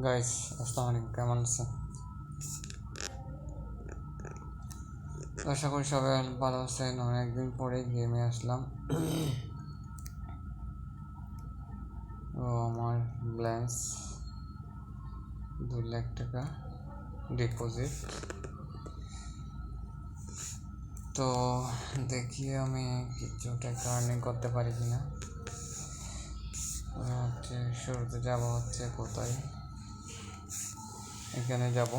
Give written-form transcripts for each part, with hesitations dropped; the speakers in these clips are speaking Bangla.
গাইস, আসসালামু আলাইকুম। কেমন আছেন? আশা করি সবাই ভালো আছেন। অনেকদিন পরে গেমে আসলাম। ও আমার ব্যালেন্স 2 লাখ টাকা ডিপোজিট। তো দেখি আমি কিছু টাকা আর্নিং করতে পারি কিনা। শুরুতে যাব হচ্ছে কোথায়, এখানে যাব।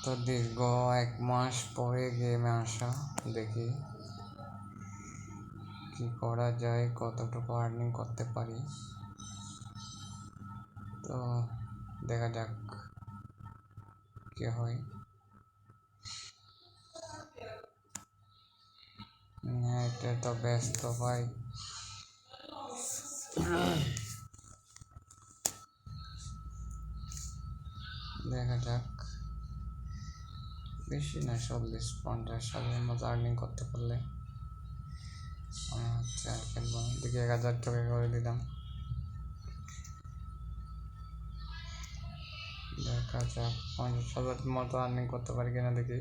তো দীর্ঘ 1 মাস পরে গেমে আসা, দেখি কি করা যায়, কতটুকু আর্নিং করতে পারি। তো দেখা যাক কি হয়। এটা তো ব্যস্ত ভাই। দেখা যাক, বেশি না 40-50 হাজারের মতো আর্নিং করতে পারলে আমি হচ্ছে আর খেলবো না। দেখি 1000 টাকা করে দিলাম, দেখা যাক 50,000 মতো আর্নিং করতে পারি কিনা দেখি।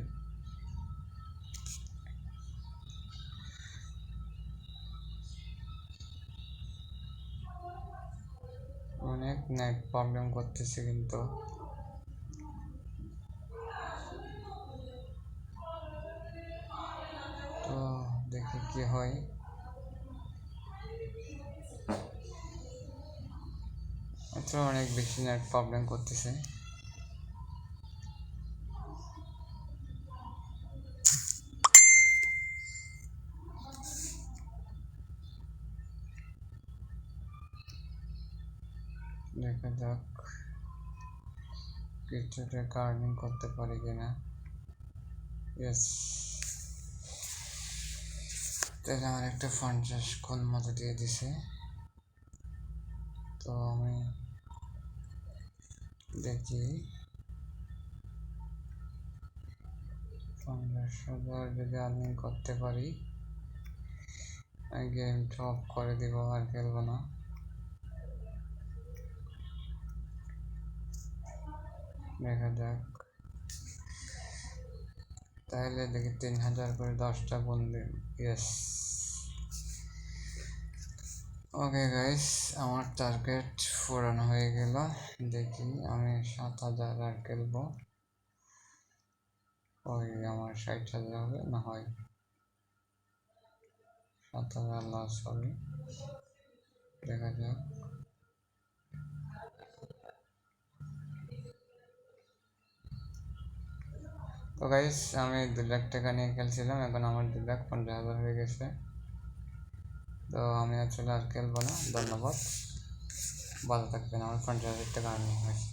অনেক নেট প্রবলেম করতেছে কিন্তু। তো দেখি কি হয়। আচ্ছা, অনেক বেশি নেট প্রবলেম করতেছে। দেখা যাক কিছু টাকা আর্নিং করতে পারি কিনা। ইয়েস, তাহলে আমার একটা 50 কোন মতো দিয়ে দিছে। তো আমি দেখি 50,000 যদি আর্নিং করতে পারি, গেম অফ করে দিব, আর খেলবো না। দেখা যাক, তাহলে দেখি 3000 করে 10টা গুণ দিন। ইয়েস, ওকে গাইস, আমার টার্গেট পূরণ হয়ে গেল। দেখি আমি 7,000 আর খেলবো। ওই আমার 60,000 হবে না, হয় 7,000 লস হবে। দেখা যাক। তো গাইস, আমি 2 লাখ টাকা নিয়ে খেলছিলাম, এখন আমার 2,50,000 হয়ে গেছে। তো আমি আসলে আর খেলবো না। ধন্যবাদ, ভালো থাকবেন। আমার 50,000 টাকা আর্নিং হয়েছে।